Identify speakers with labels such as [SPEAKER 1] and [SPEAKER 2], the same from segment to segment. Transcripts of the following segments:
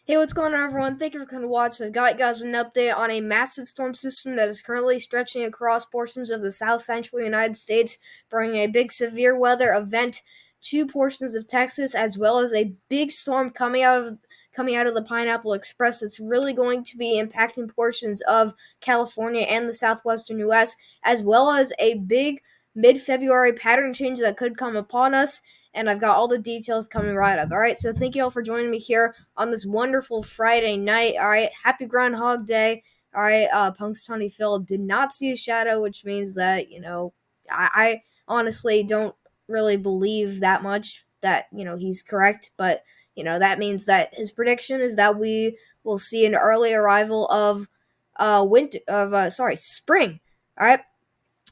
[SPEAKER 1] Hey, what's going on, everyone? Thank you for coming to watch. I've got you guys an update on a massive storm system that is currently stretching across portions of the south central United States, bringing a big severe weather event to portions of Texas, as well as a big storm coming out of the Pineapple Express that's really going to be impacting portions of California and the southwestern U.S., as well as a big mid-February pattern change that could come upon us. And I've got all the details coming right up. All right, so thank you all for joining me here on this wonderful Friday night. All right, happy Groundhog Day. All right, Punxsutawney Phil did not see a shadow, which means that I honestly don't really believe that much that he's correct, but that means that his prediction is that we will see an early arrival of spring. All right,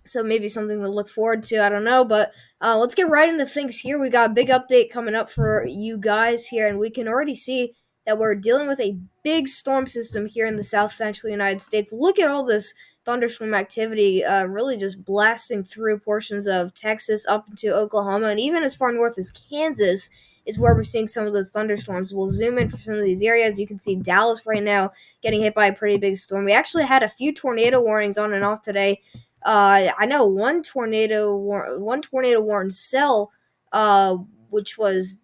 [SPEAKER 1] so maybe something to look forward to. I don't know, but let's get right into things here. We got a big update coming up for you guys here, and we can already see that we're dealing with a big storm system here in the south central United States. Look at all this thunderstorm activity really just blasting through portions of Texas up into Oklahoma, and even as far north as Kansas is where we're seeing some of those thunderstorms. We'll zoom in for some of these areas. You can see Dallas right now getting hit by a pretty big storm. We actually had a few tornado warnings on and off today. I know one tornado warned cell, which was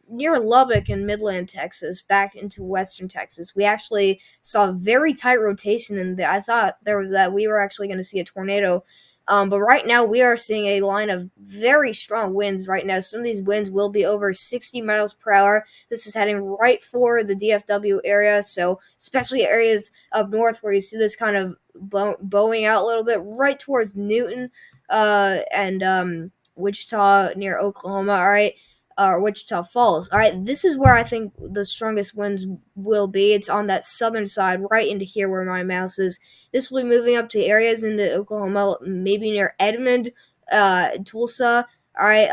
[SPEAKER 1] near Lubbock in Midland, Texas, back into western Texas. We actually saw a very tight rotation, and I thought we were actually going to see a tornado. But right now we are seeing a line of very strong winds right now. Some of these winds will be over 60 miles per hour. This is heading right for the DFW area, so especially areas up north where you see this kind of bowing out a little bit, right towards Newton and Wichita near Oklahoma. All right, or Wichita Falls. All right, this is where I think the strongest winds will be. It's on that southern side, right into here where my mouse is. This will be moving up to areas into Oklahoma, maybe near Edmond, Tulsa. All right,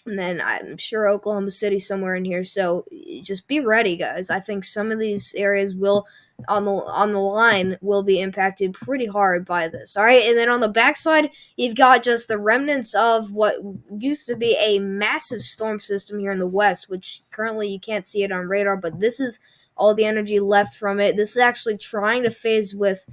[SPEAKER 1] and then I'm sure Oklahoma City somewhere in here. So just be ready, guys. I think some of these areas will on the line will be impacted pretty hard by this. All right, and then on the backside, you've got just the remnants of what used to be a massive storm system here in the west, which currently you can't see it on radar, but this is all the energy left from it. This is actually trying to phase with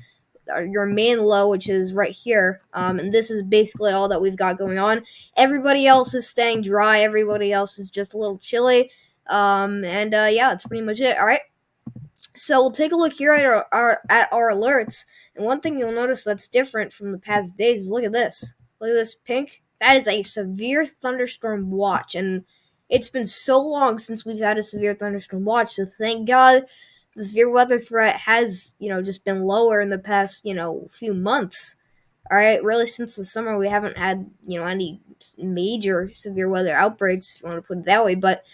[SPEAKER 1] your main low, which is right here. And this is basically all that we've got going on. Everybody else is staying dry. Everybody else is just a little chilly. Yeah, that's pretty much it. All right. So we'll take a look here at our alerts. And one thing you'll notice that's different from the past days is look at this. Look at this pink. That is a severe thunderstorm watch. And it's been so long since we've had a severe thunderstorm watch. So thank God the severe weather threat has, just been lower in the past, few months. All right, really since the summer we haven't had, any major severe weather outbreaks, if you want to put it that way. But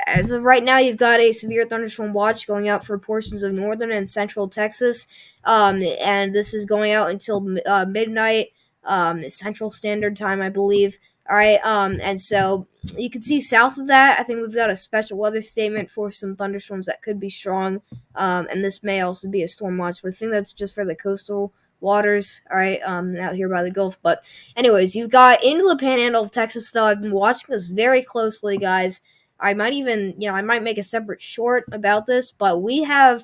[SPEAKER 1] as of right now, you've got a severe thunderstorm watch going out for portions of northern and central Texas, and this is going out until midnight Central Standard Time, I believe. All right, and so you can see south of that, I think we've got a special weather statement for some thunderstorms that could be strong, and this may also be a storm watch, but I think that's just for the coastal waters, all right, out here by the Gulf. But anyways, you've got into the panhandle of Texas, though. I've been watching this very closely, guys. I might even, I might make a separate short about this, but we have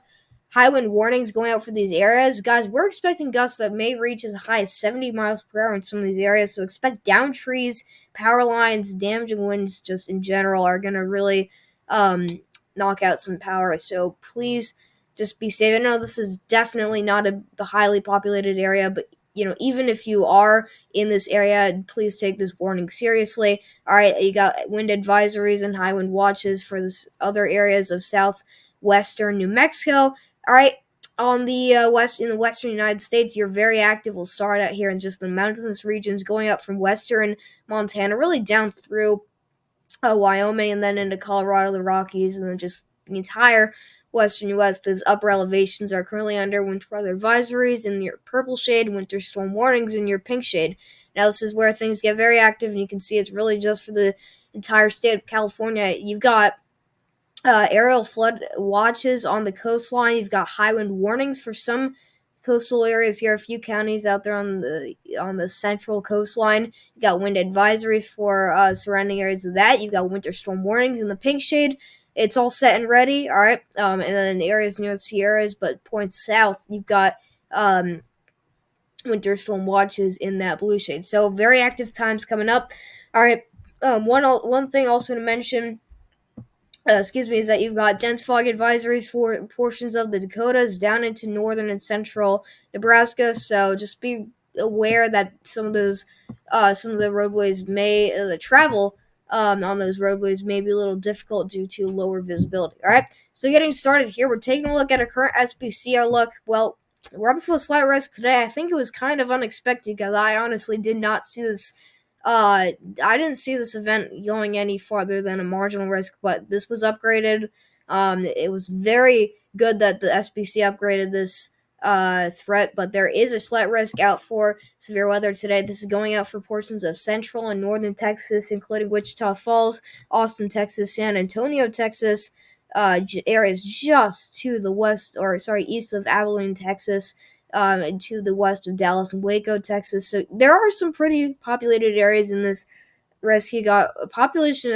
[SPEAKER 1] high wind warnings going out for these areas. Guys, we're expecting gusts that may reach as high as 70 miles per hour in some of these areas, so expect down trees, power lines, damaging winds just in general are going to really knock out some power, so please just be safe. I know this is definitely not a highly populated area, but even if you are in this area, please take this warning seriously. All right, you got wind advisories and high wind watches for this other areas of southwestern New Mexico. All right, on the in the western United States, you're very active. We'll start out here in just the mountainous regions, going up from western Montana, really down through Wyoming, and then into Colorado, the Rockies, and then just the entire western U.S. Those upper elevations are currently under winter weather advisories in your purple shade, winter storm warnings in your pink shade. Now, this is where things get very active, and you can see it's really just for the entire state of California. You've got aerial flood watches on the coastline. You've got high wind warnings for some coastal areas here, a few counties out there on the central coastline. You got wind advisories for surrounding areas of that. You've got winter storm warnings in the pink shade. it's all set and ready. All right, and then the areas near the Sierras, but points south, you've got winter storm watches in that blue shade. So very active times coming up. All right. One thing also to mention, is that you've got dense fog advisories for portions of the Dakotas down into northern and central Nebraska. So just be aware that some of the roadways may the travel on those roadways may be a little difficult due to lower visibility. All right, so getting started here, we're taking a look at a current SPC outlook. Well, we're up to a slight risk today. I think it was kind of unexpected because I honestly did not see this I didn't see this event going any farther than a marginal risk, but this was upgraded. It was very good that the SBC upgraded this threat, but there is a slight risk out for severe weather today. This is going out for portions of central and northern Texas, including Wichita Falls, Austin, Texas, San Antonio, Texas, areas just to the west, or sorry, east of Abilene, Texas, and to the west of Dallas and Waco, Texas. So there are some pretty populated areas in this risk. You got a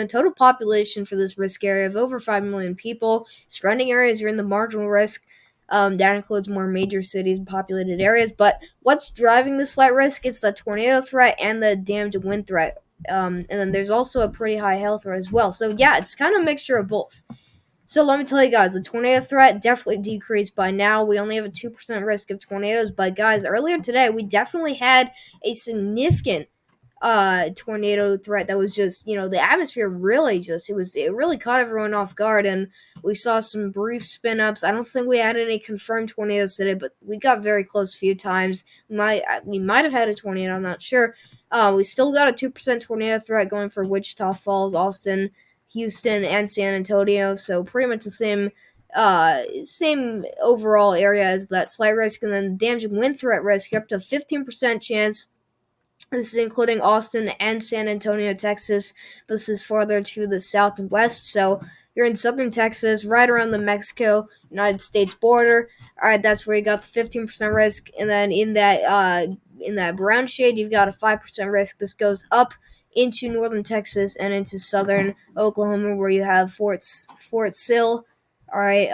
[SPEAKER 1] total population for this risk area of over 5 million people. Surrounding areas are in the marginal risk. That includes more major cities and populated areas. But what's driving the slight risk? It's the tornado threat and the damage and wind threat. And then there's also a pretty high hail threat as well. So yeah, it's kind of a mixture of both. So let me tell you guys, the tornado threat definitely decreased by now. We only have a 2% risk of tornadoes. But guys, earlier today, we definitely had a significant tornado threat that was just, the atmosphere really it really caught everyone off guard, and we saw some brief spin ups. I don't think we had any confirmed tornadoes today, but we got very close a few times. We might have had a tornado, I'm not sure. We still got a 2% tornado threat going for Wichita Falls, Austin, Houston, and San Antonio, so pretty much the same overall area as that slight risk. And then damage and wind threat risk, you're up to a 15% chance. This is including Austin and San Antonio, Texas. But this is farther to the south and west. So you're in southern Texas, right around the Mexico-United States border. All right, that's where you got the 15% risk. And then in that brown shade, you've got a 5% risk. This goes up into northern Texas and into southern Oklahoma, where you have Fort Sill. All right,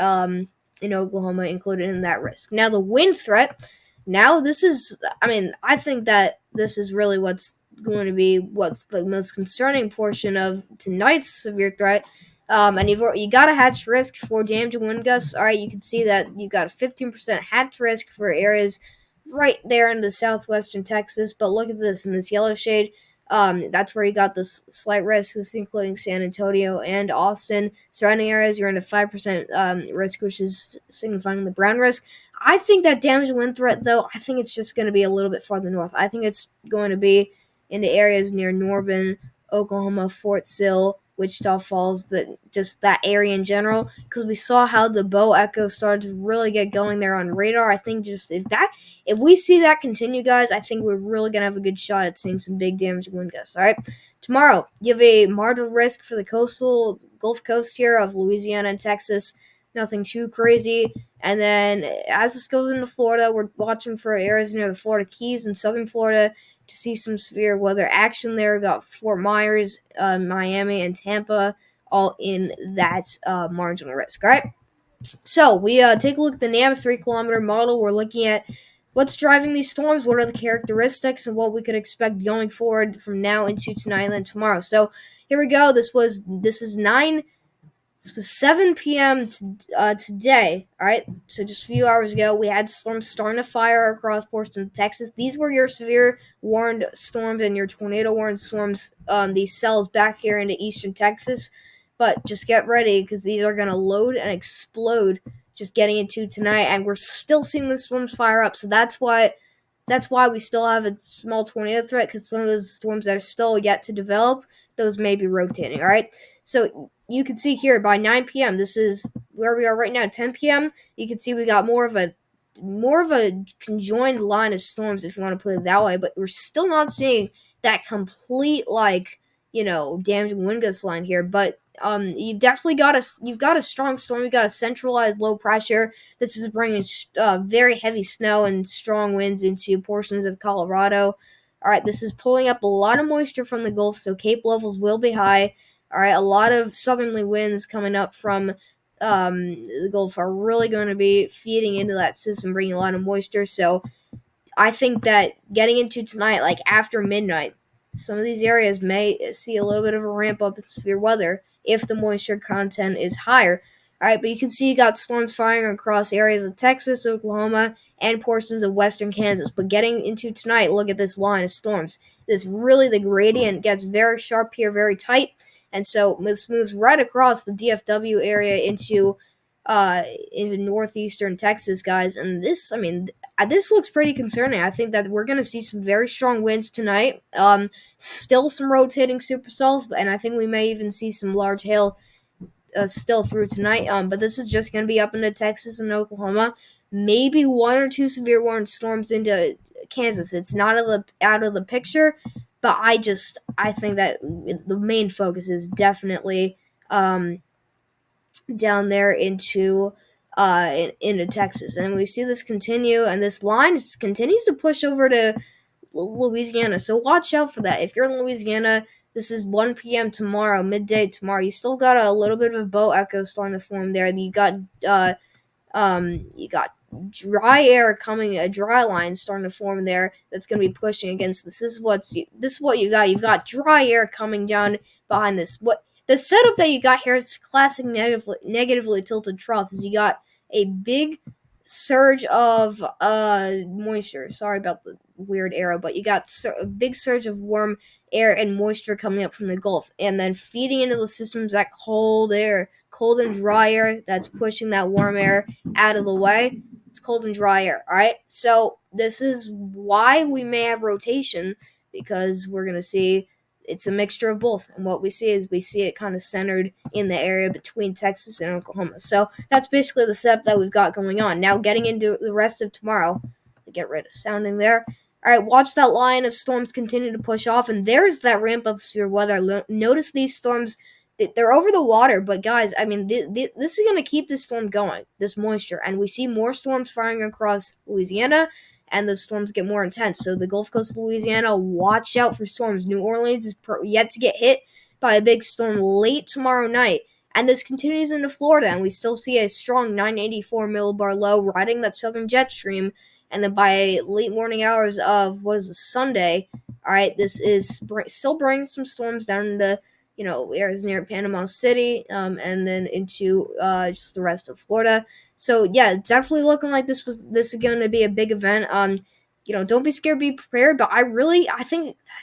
[SPEAKER 1] in Oklahoma included in that risk. Now the wind threat. Now I think that this is really what's the most concerning portion of tonight's severe threat. And you got a hatch risk for damage and wind gusts. All right, you can see that you got a 15% hatch risk for areas right there in the southwestern Texas. But look at this in this yellow shade. That's where you got this slight risk. This is including San Antonio and Austin. Surrounding areas, you're in a 5% risk, which is signifying the brown risk. I think that damage and wind threat, though, I think it's just going to be a little bit farther north. I think it's going to be in the areas near Norman, Oklahoma, Fort Sill, Wichita Falls, just that area in general, because we saw how the bow echo started to really get going there on radar. I think just if we see that continue, guys, I think we're really gonna have a good shot at seeing some big damage and wind gusts. All right, tomorrow you have a marginal risk for the coastal Gulf Coast here of Louisiana and Texas. Nothing too crazy. And then as this goes into Florida, we're watching for areas near the Florida Keys and southern Florida to see some severe weather action there. We've got Fort Myers, Miami, and Tampa all in that marginal risk. All right. So we take a look at the NAM 3-kilometer model. We're looking at what's driving these storms, what are the characteristics, and what we could expect going forward from now into tonight and then tomorrow. So here we go. This was 7 p.m. Today, all right? So just a few hours ago, we had storms starting to fire across portions of Texas. These were your severe warned storms and your tornado warned storms, these cells back here into eastern Texas. But just get ready because these are going to load and explode just getting into tonight. And we're still seeing the storms fire up. So that's why we still have a small tornado threat, because some of those storms that are still yet to develop, those may be rotating, all right? So you can see here by 9 p.m., this is where we are right now, 10 p.m., you can see we got more of a conjoined line of storms, if you want to put it that way, but we're still not seeing that complete, damage and wind gust line here. But you've definitely got a strong storm. You've got a centralized low pressure. This is bringing very heavy snow and strong winds into portions of Colorado. All right, this is pulling up a lot of moisture from the Gulf, so Cape levels will be high. All right, a lot of southerly winds coming up from the Gulf are really going to be feeding into that system, bringing a lot of moisture. So I think that getting into tonight, like after midnight, some of these areas may see a little bit of a ramp up in severe weather if the moisture content is higher. All right, but you can see you got storms firing across areas of Texas, Oklahoma, and portions of western Kansas. But getting into tonight, look at this line of storms. This really, the gradient gets very sharp here, very tight. And so this moves right across the DFW area uh, into northeastern Texas, guys. And this, I mean, this looks pretty concerning. I think that we're going to see some very strong winds tonight. Still some rotating supercells, and I think we may even see some large hail still through tonight. But this is just going to be up into Texas and Oklahoma. Maybe one or two severe warning storms into Kansas. It's not out of the picture, but I think that the main focus is definitely down there into Texas, and we see this continue, and this line continues to push over to Louisiana. So watch out for that. If you're in Louisiana, this is 1 p.m. tomorrow, midday tomorrow. You still got a little bit of a bow echo starting to form there. You got dry air coming, a dry line starting to form there that's going to be pushing against this. This is what you got. You've got dry air coming down behind this. What the setup that you got here is classic negatively tilted trough. Is you got a big surge of moisture. Sorry about the weird arrow, but you got a big surge of warm air and moisture coming up from the Gulf, and then feeding into the systems that cold air, cold and dry air that's pushing that warm air out of the way. It's cold and dry air. All right, so this is why we may have rotation, because we're gonna see it's a mixture of both. And what we see is we see it kind of centered in the area between Texas and Oklahoma. So that's basically the setup that we've got going on. Now getting into the rest of tomorrow, get rid of sounding there. All right, watch that line of storms continue to push off, and there's that ramp up severe weather. Notice these storms, they're over the water, but guys, I mean, this is going to keep this storm going, this moisture, and we see more storms firing across Louisiana, and the storms get more intense. So the Gulf Coast of Louisiana, watch out for storms. New Orleans is yet to get hit by a big storm late tomorrow night. And this continues into Florida, and we still see a strong 984 millibar low riding that southern jet stream. And then by late morning hours of Sunday, all right, this is still bringing some storms down into areas near Panama City, and then into just the rest of Florida. So yeah, definitely looking like this is going to be a big event. Don't be scared, be prepared. But I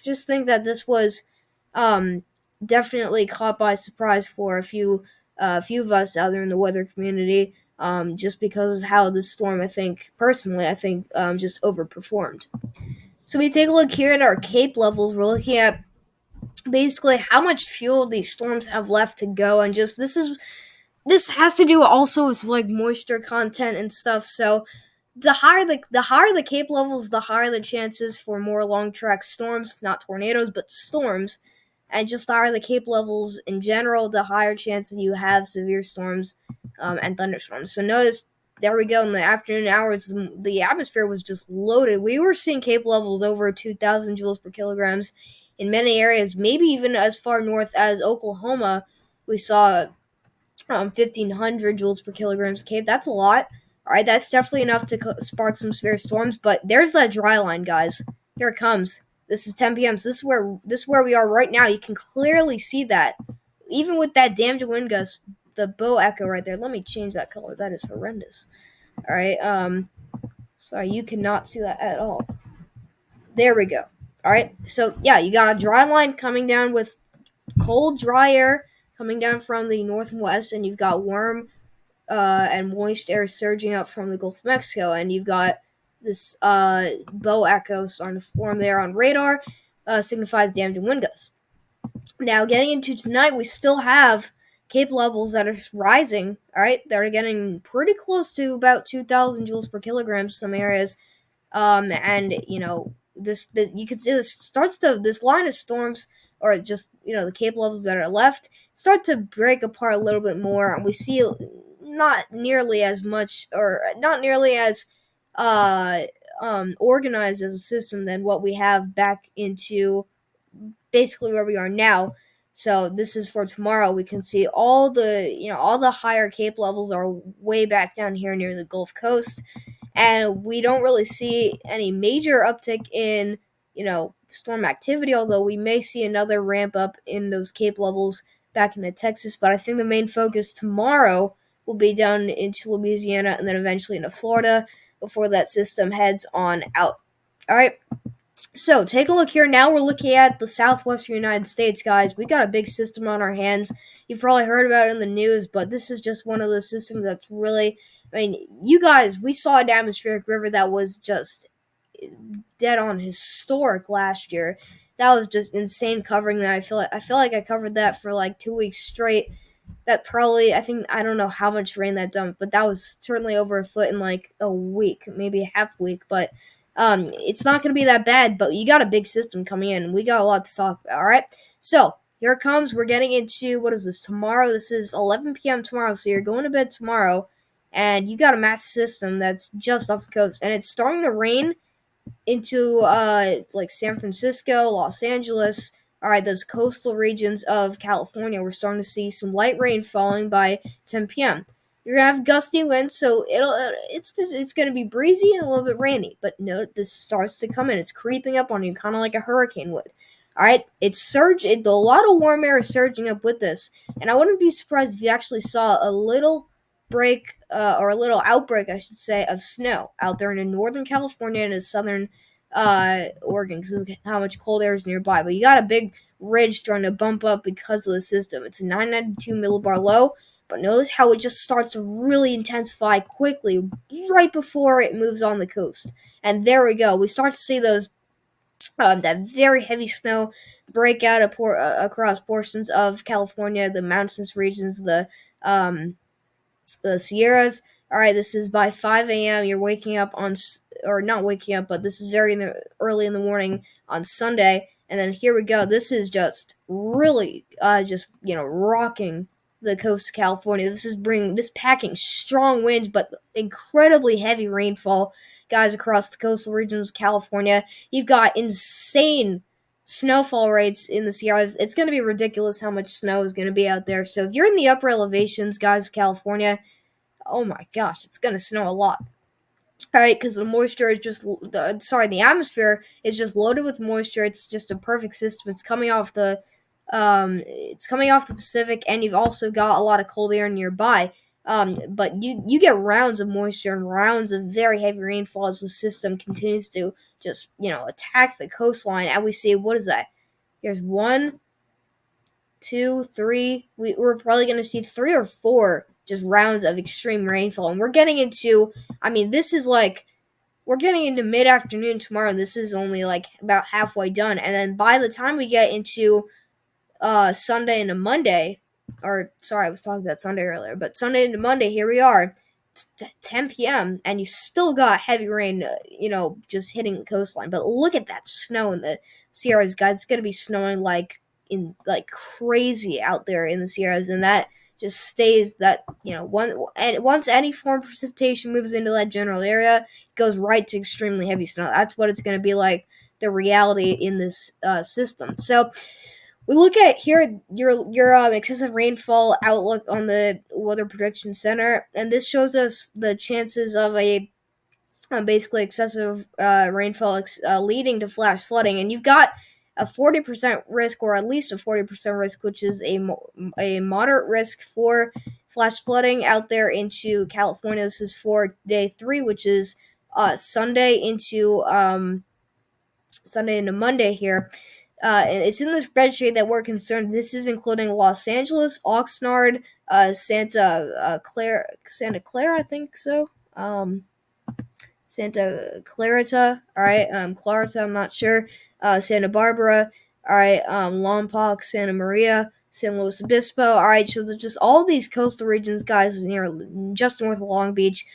[SPEAKER 1] just think that this was definitely caught by surprise for a few of us out there in the weather community. Just because of how this storm, I think just overperformed. So we take a look here at our Cape levels. We're looking at basically how much fuel these storms have left to go, and just this has to do also with like moisture content and stuff. So the higher the Cape levels, the higher the chances for more long track storms, not tornadoes, but storms. And just the higher the Cape levels in general, the higher chance that you have severe storms and thunderstorms. So notice, there we go, in the afternoon hours, the atmosphere was just loaded. We were seeing Cape levels over 2,000 joules per kilograms in many areas, maybe even as far north as Oklahoma. We saw 1,500 joules per kilograms of Cape. That's a lot. All right, that's definitely enough to spark some severe storms. But there's that dry line, guys. Here it comes. This is 10 p.m. So this is where we are right now. You can clearly see that, even with that damaging wind gust, the bow echo right there. Let me change that color. That is horrendous. All right. Sorry, you cannot see that at all. There we go. All right. So yeah, you got a dry line coming down with cold, dry air coming down from the north and west, and you've got warm and moist air surging up from the Gulf of Mexico, and you've got this bow echo starting to form there on radar, signifies damaging wind gusts. Now, getting into tonight, we still have Cape levels that are rising, all right? They're getting pretty close to about 2,000 joules per kilogram in some areas, and, this you can see this line of storms, or just, the Cape levels that are left, start to break apart a little bit more, and we see not nearly as much, or not nearly as organized as a system than what we have back into basically where we are now. So this is for tomorrow. We can see all the higher cape levels are way back down here near the Gulf Coast, and we don't really see any major uptick in storm activity. Although we may see another ramp up in those cape levels back into Texas, but I think the main focus tomorrow will be down into Louisiana and then eventually into Florida before that system heads on out. All right. So take a look here. Now we're looking at the southwestern United States, guys. We got a big system on our hands. You've probably heard about it in the news, but this is just one of those systems that's really, you guys, we saw an atmospheric river that was just dead on historic last year. That was just insane covering that. I feel like I covered that for like 2 weeks straight. That probably, I don't know how much rain that dumped, but that was certainly over a foot in like a week, maybe a half week. But it's not going to be that bad. But you got a big system coming in. We got a lot to talk about. All right, so here it comes. We're getting into, what is this, tomorrow? This is 11 p.m. tomorrow. So you're going to bed tomorrow, and you got a massive system that's just off the coast, and it's starting to rain into like San Francisco, Los Angeles. All right, those coastal regions of California. We're starting to see some light rain falling by 10 p.m. You're gonna have gusty winds, so it's gonna be breezy and a little bit rainy. But note this starts to come in. It's creeping up on you, kind of like a hurricane would. All right, a lot of warm air is surging up with this, and I wouldn't be surprised if you actually saw a little break or a little outbreak, I should say, of snow out there in Northern California and in southern Oregon, because look at how much cold air is nearby. But you got a big ridge starting to bump up because of the system. It's a 992 millibar low, but notice how it just starts to really intensify quickly right before it moves on the coast. And there we go. We start to see that very heavy snow break out across portions of California, the mountainous regions, the Sierras. All right, this is by 5 a.m. You're waking up or not waking up, but this is early in the morning on Sunday. And then here we go. This is just really just rocking the coast of California. This packing strong winds, but incredibly heavy rainfall, guys, across the coastal regions of California. You've got insane snowfall rates in the Sierras. It's going to be ridiculous how much snow is going to be out there. So if you're in the upper elevations, guys, of California, oh my gosh, it's going to snow a lot. All right, because the atmosphere is just loaded with moisture. It's just a perfect system. It's coming off the Pacific, and you've also got a lot of cold air nearby. But you get rounds of moisture and rounds of very heavy rainfall as the system continues to just attack the coastline. And we see, what is that? Here's 1, 2, 3. We're probably going to see 3 or 4 just rounds of extreme rainfall, and we're getting into. This is like we're getting into mid-afternoon tomorrow, and this is only like about halfway done. And then by the time we get into Sunday into Monday, or sorry, I was talking about Sunday earlier, but Sunday into Monday, here we are. It's 10 p.m. and you still got heavy rain, just hitting the coastline. But look at that snow in the Sierras, guys. It's gonna be snowing like crazy out there in the Sierras, and that just stays that once any form of precipitation moves into that general area, it goes right to extremely heavy snow. That's what it's gonna be like. The reality in this system. So we look at here your excessive rainfall outlook on the Weather Prediction Center, and this shows us the chances of a basically excessive rainfall leading to flash flooding. And you've got a 40% risk, or at least a 40% risk, which is a moderate risk for flash flooding out there into California. This is for day 3, which is Sunday into Monday here. It's in the spreadsheet that we're concerned. This is including Los Angeles, Oxnard, Santa Clara, I think so. Santa Clarita, all right. Clarita, I'm not sure. Santa Barbara, all right. Lompoc, Santa Maria, San Luis Obispo, all right. So there's just all these coastal regions, guys, just north of Long Beach.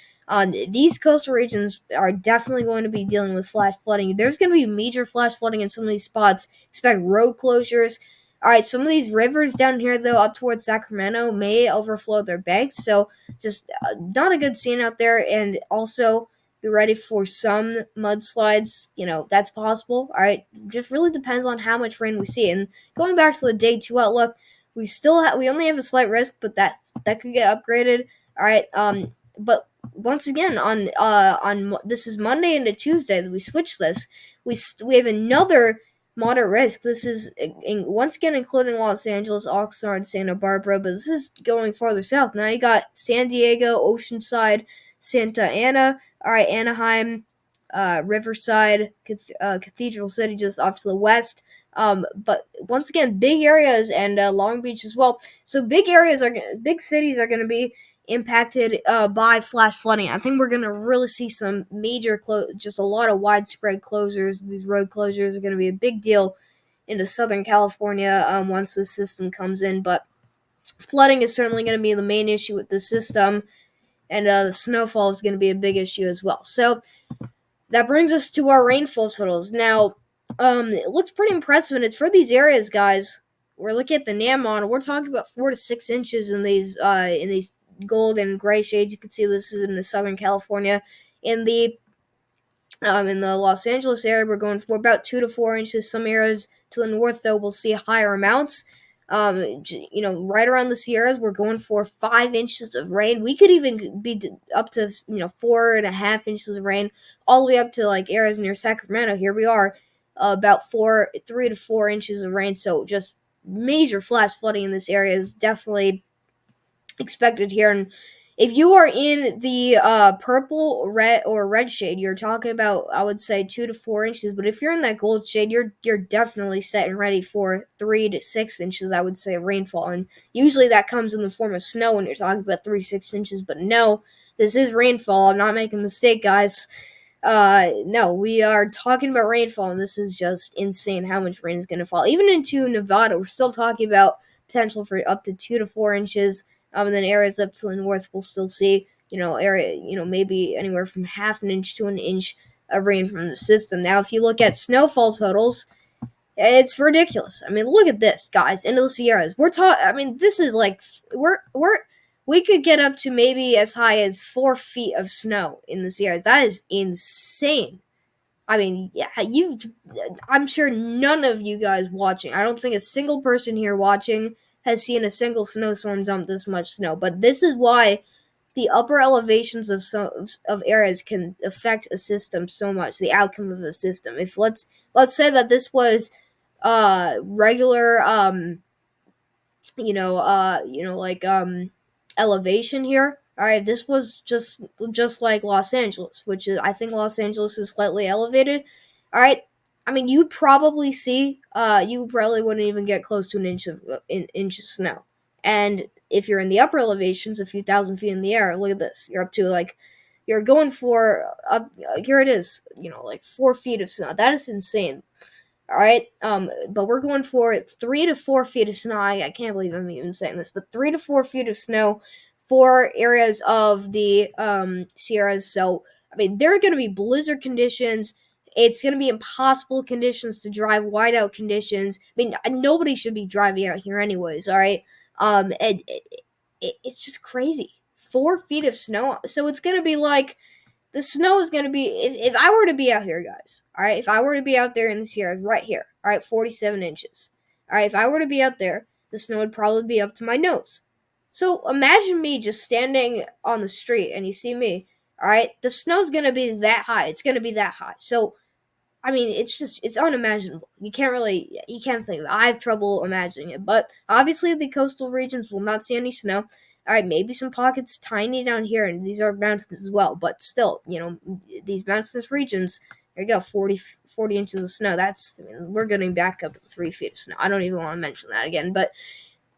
[SPEAKER 1] These coastal regions are definitely going to be dealing with flash flooding. There's going to be major flash flooding in some of these spots. Expect road closures. All right, some of these rivers down here, though, up towards Sacramento, may overflow their banks. So just not a good scene out there. And also Be ready for some mudslides. That's possible. All right, just really depends on how much rain we see. And going back to the day two outlook, we only have a slight risk, but that could get upgraded. All right. But once again, on this is Monday into Tuesday that we switch this. We have another moderate risk. This is once again including Los Angeles, Oxnard, Santa Barbara, but this is going farther south. Now you got San Diego, Oceanside, Santa Ana, all right, Anaheim, Riverside, Cathedral City just off to the west. But once again, big areas and Long Beach as well. So big cities are going to be impacted by flash flooding. I think we're going to really see some major, just a lot of widespread closures. These road closures are going to be a big deal into Southern California once this system comes in. But flooding is certainly going to be the main issue with the system, and the snowfall is going to be a big issue as well. So that brings us to our rainfall totals. Now, it looks pretty impressive, and it's for these areas, guys. We're looking at the NAMON. We're talking about 4 to 6 inches in these gold and gray shades. You can see this is in the Southern California. In the Los Angeles area, we're going for about 2 to 4 inches. Some areas to the north, though, we'll see higher amounts. Right around the Sierras, we're going for 5 inches of rain. We could even be up to 4.5 inches of rain, all the way up to like areas near Sacramento. Here we are, about 3 to 4 inches of rain. So just major flash flooding in this area is definitely expected here. And if you are in the purple, red shade, you're talking about, I would say, 2 to 4 inches. But if you're in that gold shade, you're definitely set and ready for 3 to 6 inches, I would say, of rainfall. And usually that comes in the form of snow when you're talking about 3 to 6 inches. But no, this is rainfall. I'm not making a mistake, guys. No, we are talking about rainfall, and this is just insane how much rain is going to fall. Even into Nevada, we're still talking about potential for up to 2 to 4 inches. And then areas up to the north will still see, maybe anywhere from half an inch to an inch of rain from the system. Now, if you look at snowfall totals, it's ridiculous. I mean, look at this, guys. Into the Sierras, this is like we could get up to maybe as high as 4 feet of snow in the Sierras. That is insane. I mean, yeah, I'm sure none of you guys watching, I don't think a single person here watching has seen a single snowstorm dump this much snow. But this is why the upper elevations of areas can affect a system so much, the outcome of a system. If let's say that this was regular elevation here. All right, this was just like Los Angeles, which is, I think Los Angeles is slightly elevated. All right, I mean, you'd probably see you probably wouldn't even get close to an inch of snow. And if you're in the upper elevations, a few thousand feet in the air, look at this. You're up to you're going for here it is, like 4 feet of snow. That is insane. All right, but we're going for 3 to 4 feet of snow. I can't believe I'm even saying this, but 3 to 4 feet of snow for areas of the Sierras. So, I mean, there are going to be blizzard conditions. It's going to be impossible conditions to drive, whiteout conditions. I mean, nobody should be driving out here anyways, all right? It's just crazy. 4 feet of snow. So it's going to be like, the snow is going to be, if I were to be out here, guys, all right, if I were to be out there in the Sierras right here, all right, 47 inches, all right, if I were to be out there, the snow would probably be up to my nose. So imagine me just standing on the street and you see me, all right, the snow's going to be that high. It's going to be that high. So, I mean, it's unimaginable. You can't think of it. I have trouble imagining it. But obviously, the coastal regions will not see any snow. All right, maybe some pockets tiny down here, and these are mountains as well. But still, these mountainous regions, there you go, 40 inches of snow. We're getting back up to 3 feet of snow. I don't even want to mention that again. But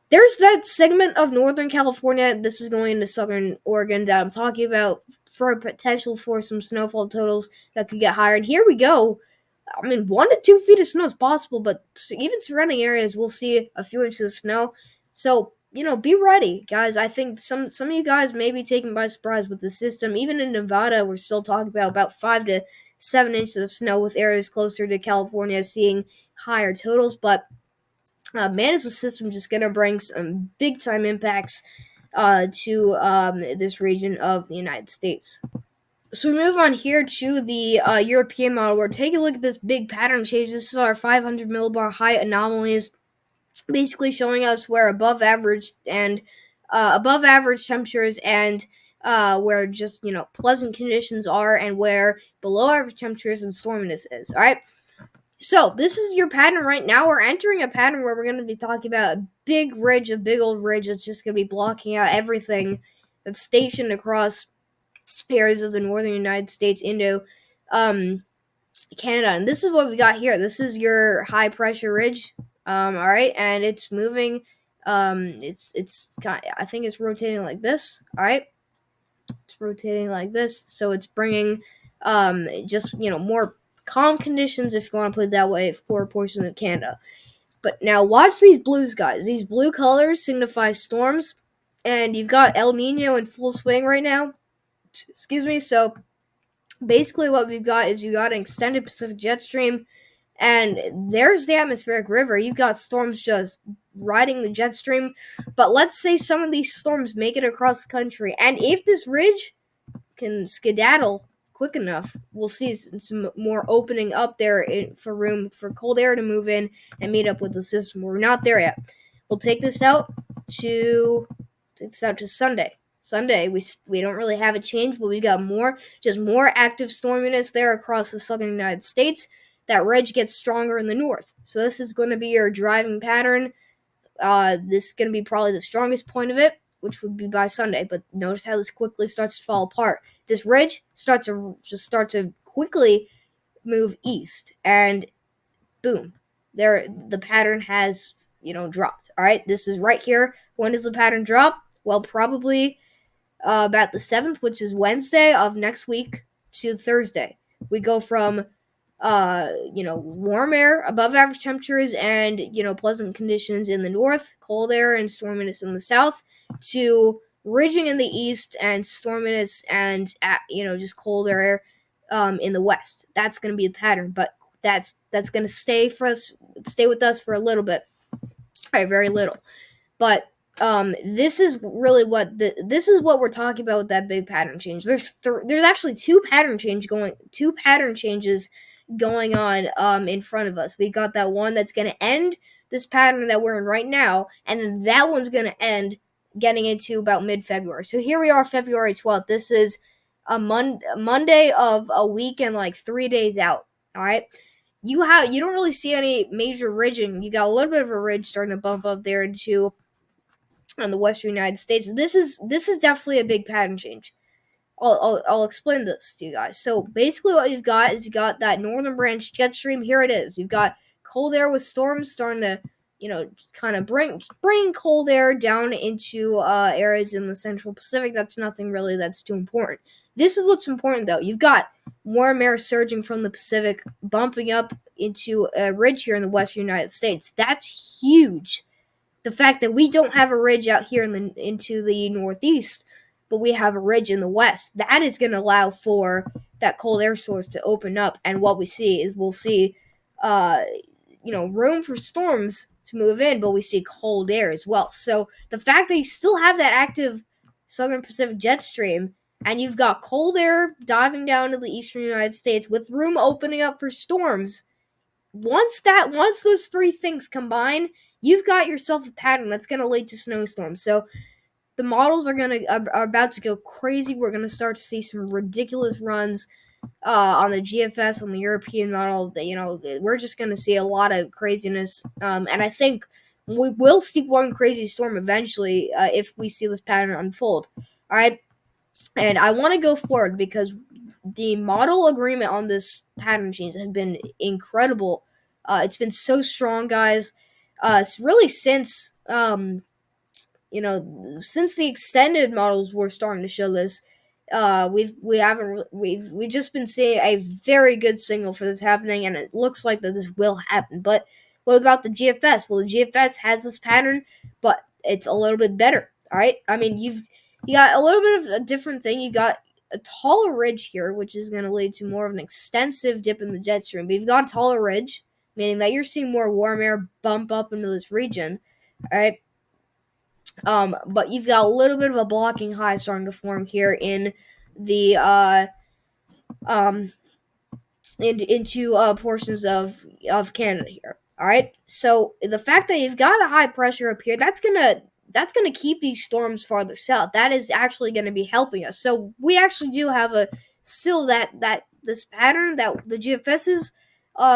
[SPEAKER 1] there's that segment of Northern California. This is going into Southern Oregon that I'm talking about for a potential for some snowfall totals that could get higher. And here we go. I mean, 1 to 2 feet of snow is possible, but even surrounding areas will see a few inches of snow. So, be ready, guys. I think some of you guys may be taken by surprise with the system. Even in Nevada, we're still talking about 5 to 7 inches of snow, with areas closer to California seeing higher totals. But, man, is the system just going to bring some big-time impacts to this region of the United States. So we move on here to the European model. We're taking a look at this big pattern change. This is our 500 millibar height anomalies, basically showing us where above average temperatures and where just pleasant conditions are, and where below average temperatures and storminess is. All right. So this is your pattern right now. We're entering a pattern where we're going to be talking about a big old ridge that's just going to be blocking out everything that's stationed across areas of the northern United States into um, Canada. And this is what we got here. This is your high pressure ridge. All right, and it's moving. It's kind. I think it's rotating like this. All right, it's rotating like this, so it's bringing just more calm conditions, if you want to put it that way, for portions of Canada. But now watch these blues, guys. These blue colors signify storms, and you've got El Nino in full swing right now. Excuse me. So basically, what we've got is you got an extended Pacific jet stream, and there's the atmospheric river. You've got storms just riding the jet stream. But let's say some of these storms make it across the country, and if this ridge can skedaddle quick enough, we'll see some more opening up there for room for cold air to move in and meet up with the system. We're not there yet. We'll take this out to Sunday. Sunday, we don't really have a change, but we got more active storminess there across the southern United States. That ridge gets stronger in the north, so this is going to be your driving pattern. This is going to be probably the strongest point of it, which would be by Sunday. But notice how this quickly starts to fall apart. This ridge starts to quickly move east, and boom, there the pattern has dropped. All right, this is right here. When does the pattern drop? Well, probably about the 7th, which is Wednesday of next week, to Thursday. We go from warm air, above average temperatures, and pleasant conditions in the north, cold air and storminess in the south, to ridging in the east and storminess and just cold air in the west. That's going to be the pattern, but that's going to stay with us for a little bit, all right, very little. But this is really this is what we're talking about with that big pattern change. There's actually two pattern changes going on in front of us. We got that one that's going to end this pattern that we're in right now, and then that one's going to end getting into about mid-February. So here we are, February 12th. This is a Monday of a week and like 3 days out. All right. You don't really see any major ridging. You got a little bit of a ridge starting to bump up there into on the western United States. This is definitely a big pattern change. I'll explain this to you guys. So basically, what you've got is you got that northern branch jet stream. Here it is. You've got cold air with storms starting to, kind of bring cold air down into areas in the central Pacific. That's nothing really that's too important. This is what's important, though. You've got warm air surging from the Pacific, bumping up into a ridge here in the western United States. That's huge. The fact that we don't have a ridge out here into the northeast, but we have a ridge in the west, that is going to allow for that cold air source to open up. And what we'll see, room for storms to move in, but we see cold air as well. So the fact that you still have that active southern Pacific jet stream, and you've got cold air diving down to the eastern United States with room opening up for storms, once those three things combine, you've got yourself a pattern that's going to lead to snowstorms. So the models are about to go crazy. We're going to start to see some ridiculous runs on the GFS, on the European model. We're just going to see a lot of craziness, and I think we will see one crazy storm eventually if we see this pattern unfold. All right, and I want to go forward because the model agreement on this pattern change has been incredible. It's been so strong, guys. It's really since since the extended models were starting to show this. We've just been seeing a very good signal for this happening, and it looks like that this will happen. But what about the GFS? Well, the GFS has this pattern, but it's a little bit better. All right, I mean you got a little bit of a different thing. You got a taller ridge here, which is going to lead to more of an extensive dip in the jet stream. But you've got a taller ridge, meaning that you're seeing more warm air bump up into this region. All right. But you've got a little bit of a blocking high starting to form here in the um, into portions of Canada here. All right, so the fact that you've got a high pressure up here, that's gonna keep these storms farther south. That is actually going to be helping us. So we actually do have a still that this pattern that the GFS is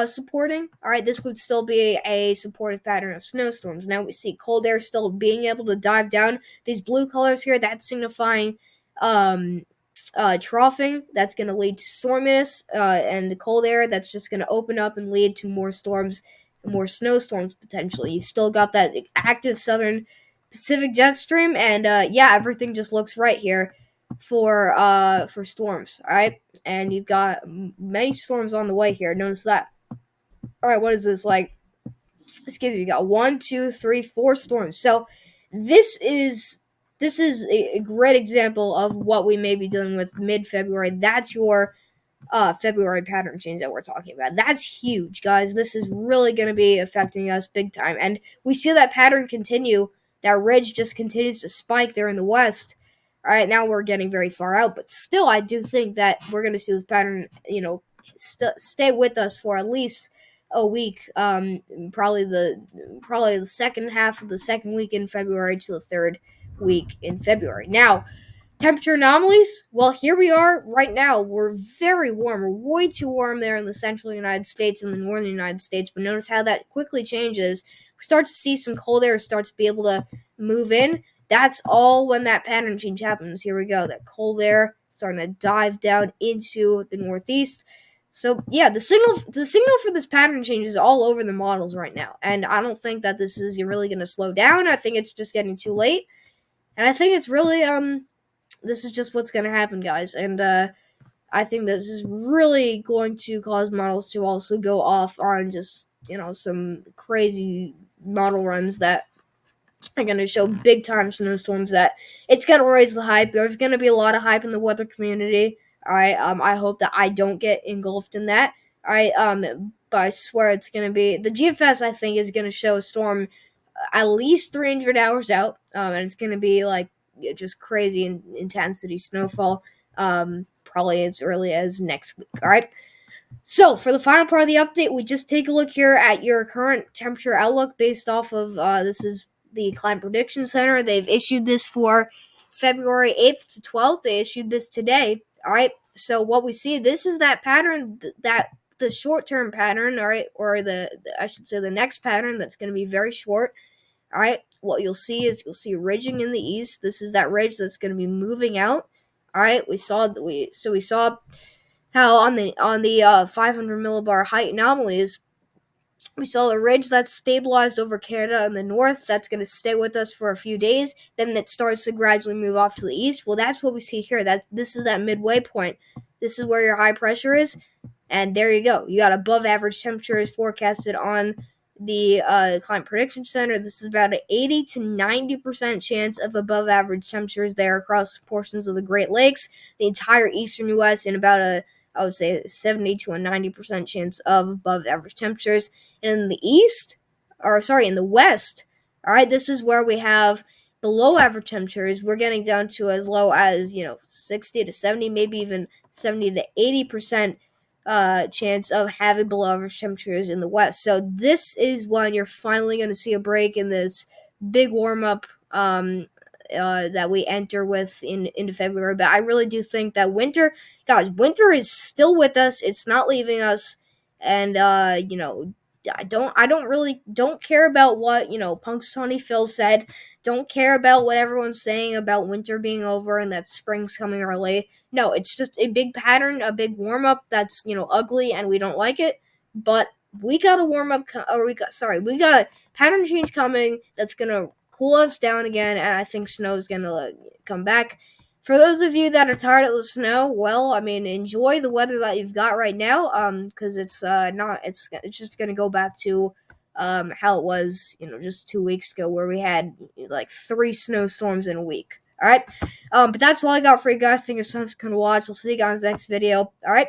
[SPEAKER 1] supporting. All right, this would still be a supportive pattern of snowstorms. Now we see cold air still being able to dive down. These blue colors here, that's signifying um, troughing. That's going to lead to storminess, and the cold air that's just going to open up and lead to more storms, more snowstorms potentially. You've still got that active southern Pacific jet stream, and yeah, everything just looks right here for storms. All right, and you've got many storms on the way here. Notice that. All right, what is this like? Excuse me. You got 1, 2, 3, 4 storms. So this is this is a great example of what we may be dealing with mid-February. That's your February pattern change that we're talking about. That's huge, guys. This is really going to be affecting us big time. And we see that pattern continue. That ridge just continues to spike there in the west. All right, now we're getting very far out, but still, I do think that we're going to see this pattern, stay with us for at least a week. Probably the second half of the second week in February to the third week in February. Now, temperature anomalies? Well, here we are right now. We're very warm. We're way too warm there in the central United States and the northern United States. But notice how that quickly changes. We start to see some cold air start to be able to move in. That's all when that pattern change happens. Here we go. That cold air starting to dive down into the northeast. So yeah, the signal for this pattern change is all over the models right now. And I don't think that this is really going to slow down. I think it's just getting too late. And I think it's really this is just what's going to happen, guys. And I think this is really going to cause models to also go off on just, some crazy model runs that are going to show big time snowstorms that it's going to raise the hype. There's going to be a lot of hype in the weather community. All right. I hope that I don't get engulfed in that. All right. But I swear it's going to be the GFS, I think, is going to show a storm at least 300 hours out. And it's going to be like just crazy intensity snowfall, probably as early as next week. All right. So for the final part of the update, we just take a look here at your current temperature outlook based off of this is the Climate Prediction Center. They've issued this for February 8th to 12th. They issued this today. All right. So what we see, this is that pattern that the short-term pattern, all right, or I should say the next pattern that's going to be very short. All right, what you'll see is ridging in the east. This is that ridge that's going to be moving out. All right, we saw how on the 500 millibar height anomalies, we saw the ridge that's stabilized over Canada in the north. That's going to stay with us for a few days. Then it starts to gradually move off to the east. Well, that's what we see here. This is that midway point. This is where your high pressure is. And there you go. You got above average temperatures forecasted on the Climate Prediction Center. This is about an 80 to 90% chance of above average temperatures there across portions of the Great Lakes, the entire eastern U.S., and about I would say 70 to a 90% chance of above average temperatures. And in the in the west, all right, this is where we have below average temperatures. We're getting down to as low as 60 to 70, maybe even 70 to 80% chance of having below average temperatures in the west. So this is when you're finally going to see a break in this big warm up that we enter with into February. But I really do think that winter is still with us. It's not leaving us, and I don't care about what Punxsutawney Phil said. Don't care about what everyone's saying about winter being over and that spring's coming early. No, it's just a big pattern, a big warm up that's ugly and we don't like it. But we got a warm up, we got a pattern change coming that's gonna cool us down again, and I think snow is gonna come back. For those of you that are tired of the snow, well, I mean, enjoy the weather that you've got right now, because it's just gonna go back to how it was, just 2 weeks ago, where we had like 3 snowstorms in a week. All right, but that's all I got for you guys. Thank you so much for coming to watch. I'll see you guys next video. All right.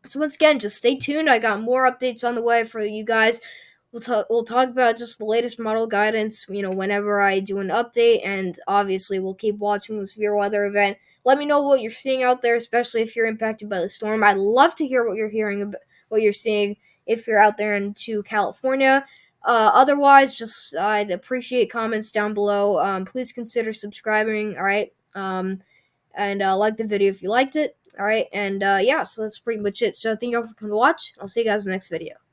[SPEAKER 1] So once again, just stay tuned. I got more updates on the way for you guys. We'll talk about just the latest model guidance, whenever I do an update, and obviously we'll keep watching the severe weather event Let me know what you're seeing out there, especially if you're impacted by the storm. I'd love to hear what you're hearing, what you're seeing if you're out there into California. Otherwise, just I'd appreciate comments down below. Please consider subscribing. All right. And like the video if you liked it. All right. And yeah, so that's pretty much it. So thank you all for coming to watch. I'll see you guys in the next video.